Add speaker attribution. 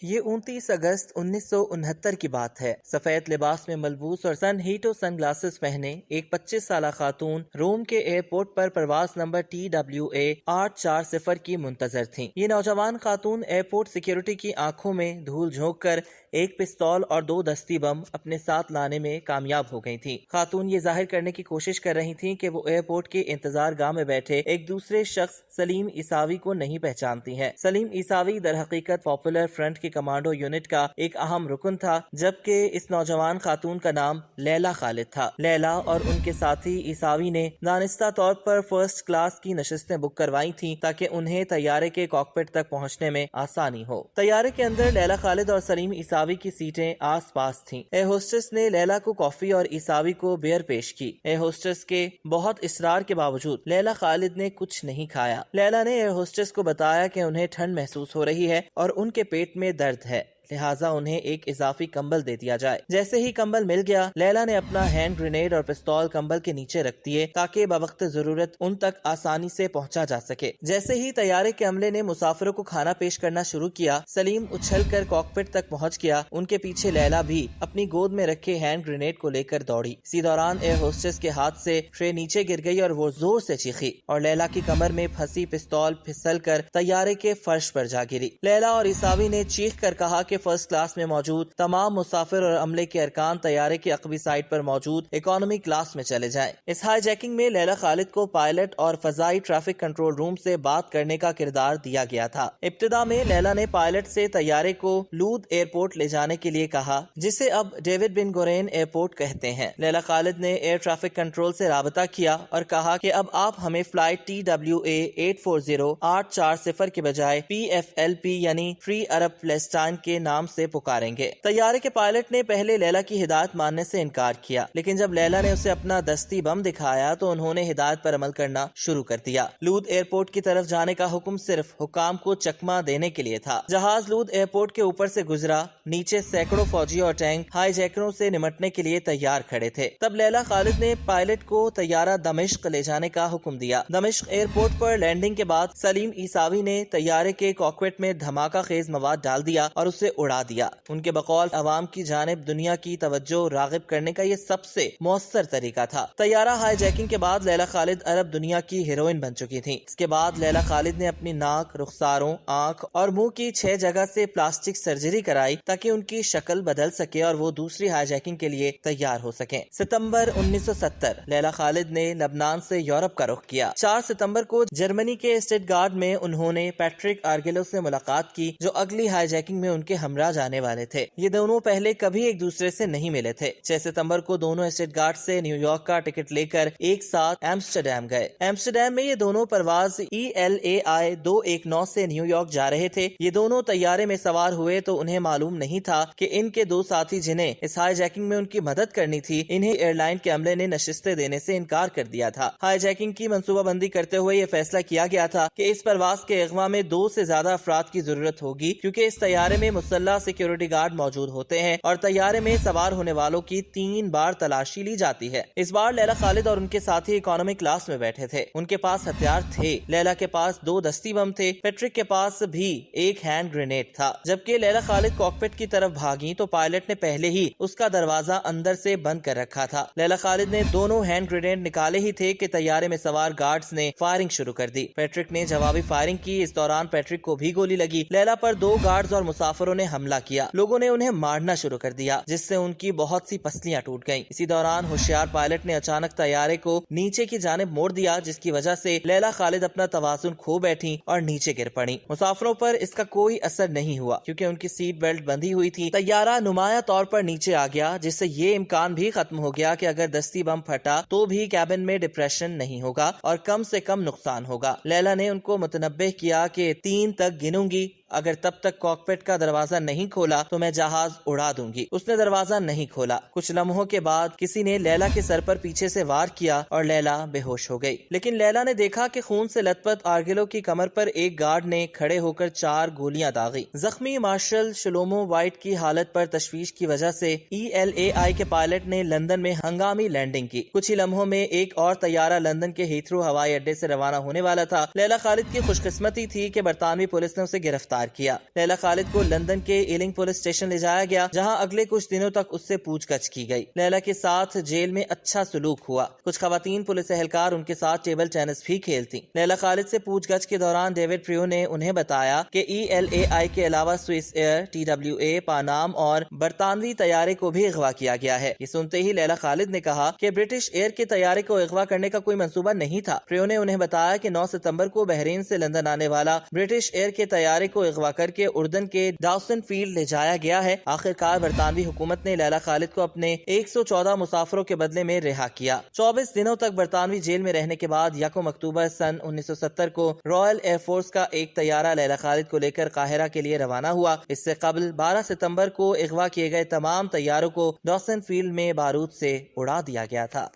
Speaker 1: یہ 29 اگست 1969 کی بات ہے۔ سفید لباس میں ملبوس اور سن ہیٹو سن گلاسز پہنے ایک 25 سالہ خاتون روم کے ایئرپورٹ پر پرواز نمبر TWA 840 کی منتظر تھیں۔ یہ نوجوان خاتون ایئرپورٹ سیکیورٹی کی آنکھوں میں دھول جھونک کر ایک پستول اور 2 دستی بم اپنے ساتھ لانے میں کامیاب ہو گئی تھیں۔ خاتون یہ ظاہر کرنے کی کوشش کر رہی تھیں کہ وہ ایئرپورٹ کے انتظار گاہ میں بیٹھے ایک دوسرے شخص سلیم عیساوی کو نہیں پہچانتی ہیں۔ سلیم عیساوی در حقیقت پاپولر فرنٹ کی کمانڈو یونٹ کا ایک اہم رکن تھا، جبکہ اس نوجوان خاتون کا نام لیلا خالد تھا۔ لیلا اور ان کے ساتھی عیساوی نے دانستہ طور پر فرسٹ کلاس کی نشستیں بک کروائی تھیں تاکہ انہیں طیارے کے کاکپٹ تک پہنچنے میں آسانی ہو۔ طیارے کے اندر لیلا خالد اور سلیم عیساوی کی سیٹیں آس پاس تھیں۔ ایئر ہوسٹس نے لیلا کو کافی اور عیساوی کو بیئر پیش کی۔ ایئر ہوسٹس کے بہت اصرار کے باوجود لیلا خالد نے کچھ نہیں کھایا۔ لیلا نے ایئر ہوسٹس کو بتایا کہ انہیں ٹھنڈ محسوس ہو رہی ہے اور ان کے پیٹ میں درد ہے، لہٰذا انہیں ایک اضافی کمبل دے دیا جائے۔ جیسے ہی کمبل مل گیا، لیلا نے اپنا ہینڈ گرینیڈ اور پستول کمبل کے نیچے رکھ دیے تاکہ بوقت ضرورت ان تک آسانی سے پہنچا جا سکے۔ جیسے ہی طیارے کے عملے نے مسافروں کو کھانا پیش کرنا شروع کیا، سلیم اچھل کر کاکپٹ تک پہنچ گیا۔ ان کے پیچھے لیلا بھی اپنی گود میں رکھے ہینڈ گرینیڈ کو لے کر دوڑی۔ اسی دوران ایئر ہوسٹس کے ہاتھ سے ٹرے نیچے گر گئی اور وہ زور سے چیخی اور لیلا کی کمر میں پھنسی پستول پھسل کر طیارے کے فرش پر جا گری۔ لیلا اور عیساوی نے چیخ کر کہا کہ فرسٹ کلاس میں موجود تمام مسافر اور عملے کے ارکان طیارے کی عقبی سائڈ پر موجود اکانومی کلاس میں چلے جائیں۔ اس ہائی جیکنگ میں لیلا خالد کو پائلٹ اور فضائی ٹریفک کنٹرول روم سے بات کرنے کا کردار دیا گیا تھا۔ ابتدا میں لیلا نے پائلٹ سے طیارے کو لود ایئرپورٹ لے جانے کے لیے کہا، جسے اب ڈیوڈ بن گورین ایئرپورٹ کہتے ہیں۔ لیلا خالد نے ایئر ٹریفک کنٹرول سے رابطہ کیا اور کہا کہ اب آپ ہمیں فلائٹ TWA 840 کے بجائے PFLP یعنی فری عرب فلسطین کے نام سے پکاریں گے۔ طیارے کے پائلٹ نے پہلے لیلا کی ہدایت ماننے سے انکار کیا، لیکن جب لیلا نے اسے اپنا دستی بم دکھایا تو انہوں نے ہدایت پر عمل کرنا شروع کر دیا۔ لود ایئرپورٹ کی طرف جانے کا حکم صرف حکام کو چکمہ دینے کے لیے تھا۔ جہاز لود ایئرپورٹ کے اوپر سے گزرا، نیچے سینکڑوں فوجی اور ٹینک ہائی جیکروں سے نمٹنے کے لیے تیار کھڑے تھے۔ تب لیلا خالد نے پائلٹ کو طیارہ دمشق لے جانے کا حکم دیا۔ دمشق ایئرپورٹ پر لینڈنگ کے بعد سلیم عیساوی نے طیارے کے کاکپٹ میں دھماکہ خیز مواد ڈال دیا اور اسے اڑا دیا۔ ان کے بقول عوام کی جانب دنیا کی توجہ راغب کرنے کا یہ سب سے مؤثر طریقہ تھا۔ طیارہ ہائی جیکنگ کے بعد لیلا خالد عرب دنیا کی ہیروئن بن چکی تھیں۔ اس کے بعد لیلا خالد نے اپنی ناک، رخساروں، آنکھ اور منہ کی 6 جگہ سے پلاسٹک سرجری کرائی تاکہ ان کی شکل بدل سکے اور وہ دوسری ہائی جیکنگ کے لیے تیار ہو سکیں۔ ستمبر 1970 لیلا خالد نے لبنان سے یورپ کا رخ کیا۔ 4 ستمبر کو جرمنی کے اسٹٹگارٹ میں انہوں نے پیٹرک آرگیلو سے ملاقات کی، جو اگلی ہائی جیکنگ میں ان کے ہمراہ جانے والے تھے۔ یہ دونوں پہلے کبھی ایک دوسرے سے نہیں ملے تھے۔ 6 ستمبر کو دونوں اسٹٹگارٹ سے نیو یارک کا ٹکٹ لے کر ایک ساتھ ایمسٹرڈیم گئے۔ ایمسٹرڈیم میں یہ دونوں پرواز ELAI 219 سے نیو یارک جا رہے تھے۔ یہ دونوں طیارے میں سوار ہوئے تو انہیں معلوم نہیں تھا کہ ان کے 2 ساتھی جنہیں اس ہائی جیکنگ میں ان کی مدد کرنی تھی، انہیں ایئر لائن کے عملے نے نشستیں دینے سے انکار کر دیا تھا۔ ہائی جیکنگ کی منصوبہ بندی کرتے ہوئے یہ فیصلہ کیا گیا تھا کہ اس پرواز کے اغوا میں 2 سے زیادہ افراد کی ضرورت ہوگی، کیونکہ اس طیارے میں مسلح سیکیورٹی گارڈ موجود ہوتے ہیں اور طیارے میں سوار ہونے والوں کی 3 بار تلاشی لی جاتی ہے۔ اس بار لیلا خالد اور ان کے ساتھی اکانومی کلاس میں بیٹھے تھے۔ ان کے پاس ہتھیار تھے۔ لیلا کے پاس 2 دستی بم تھے۔ پیٹرک کے پاس بھی ایک ہینڈ گرینیڈ تھا۔ جبکہ لیلا خالد کاکپٹ کی طرف بھاگی تو پائلٹ نے پہلے ہی اس کا دروازہ اندر سے بند کر رکھا تھا۔ لیلا خالد نے دونوں ہینڈ گرینیڈ نکالے ہی تھے کہ طیارے میں سوار گارڈز نے فائرنگ شروع کر دی۔ پیٹرک نے جوابی فائرنگ کی۔ اس دوران پیٹرک کو بھی گولی لگی۔ لیلا پر 2 گارڈز اور مسافروں نے حملہ کیا۔ لوگوں نے انہیں مارنا شروع کر دیا، جس سے ان کی بہت سی پسلیاں ٹوٹ گئیں۔ اسی دوران ہوشیار پائلٹ نے اچانک طیارے کو نیچے کی جانب موڑ دیا، جس کی وجہ سے لیلا خالد اپنا توازن کھو بیٹھی اور نیچے گر پڑی۔ مسافروں پر اس کا کوئی اثر نہیں ہوا کیونکہ ان کی سیٹ بیلٹ بندھی ہوئی تھی۔ طیارہ نمایاں طور پر نیچے آ گیا، جس سے یہ امکان بھی ختم ہو گیا کہ اگر دستی بم پھٹا تو بھی کیبن میں ڈپریشن نہیں ہوگا اور کم سے کم نقصان ہوگا۔ لیلا نے ان کو متنبہ کیا کہ 3 تک گنوں گی، اگر تب تک کاکپٹ کا دروازہ نہیں کھولا تو میں جہاز اڑا دوں گی۔ اس نے دروازہ نہیں کھولا۔ کچھ لمحوں کے بعد کسی نے لیلا کے سر پر پیچھے سے وار کیا اور لیلا بے ہوش ہو گئی، لیکن لیلا نے دیکھا کہ خون سے لت پت آرگیلو کی کمر پر ایک گارڈ نے کھڑے ہو کر 4 گولیاں داغی۔ زخمی مارشل شلومو وائٹ کی حالت پر تشویش کی وجہ سے ELAI کے پائلٹ نے لندن میں ہنگامی لینڈنگ کی۔ کچھ ہی لمحوں میں ایک اور طیارہ لندن کے ہیتھرو ہوائی اڈے سے روانہ ہونے والا تھا۔ لیلا خالد کی خوش قسمتی تھی کہ برطانوی پولیس نے اسے گرفتار گرفتار کیا۔ لیلا خالد کو لندن کے ایلنگ پولیس اسٹیشن لے جایا گیا، جہاں اگلے کچھ دنوں تک اس سے پوچھ گچھ کی گئی۔ لیلا کے ساتھ جیل میں اچھا سلوک ہوا۔ کچھ خواتین پولیس اہلکار ان کے ساتھ ٹیبل ٹینس بھی کھیلتی۔ لیلا خالد سے پوچھ گچھ کے دوران ڈیوڈ پریو نے انہیں بتایا کہ ELAI کے علاوہ سوئس ایئر، TWA، پانام اور برطانوی طیارے کو بھی اغوا کیا گیا ہے۔ یہ سنتے ہی لیلا خالد نے کہا کہ برٹش ایئر کے طیارے کو اغوا کرنے کا کوئی منصوبہ نہیں تھا۔ پریو نے انہیں بتایا کہ 9 ستمبر کو بحرین سے لندن آنے والا برٹش ایئر کے طیارے کو اغوا کر کے اردن کے ڈاوسن فیلڈ لے جایا گیا ہے۔ آخرکار برطانوی حکومت نے لیلا خالد کو اپنے 114 مسافروں کے بدلے میں رہا کیا۔ 24 دنوں تک برطانوی جیل میں رہنے کے بعد 1 اکتوبر سن 1970 کو رائل ایئر فورس کا ایک طیارہ لیلا خالد کو لے کر قاہرہ کے لیے روانہ ہوا۔ اس سے قبل 12 ستمبر کو اغوا کیے گئے تمام طیاروں کو ڈاوسن فیلڈ میں بارود سے اڑا دیا گیا تھا۔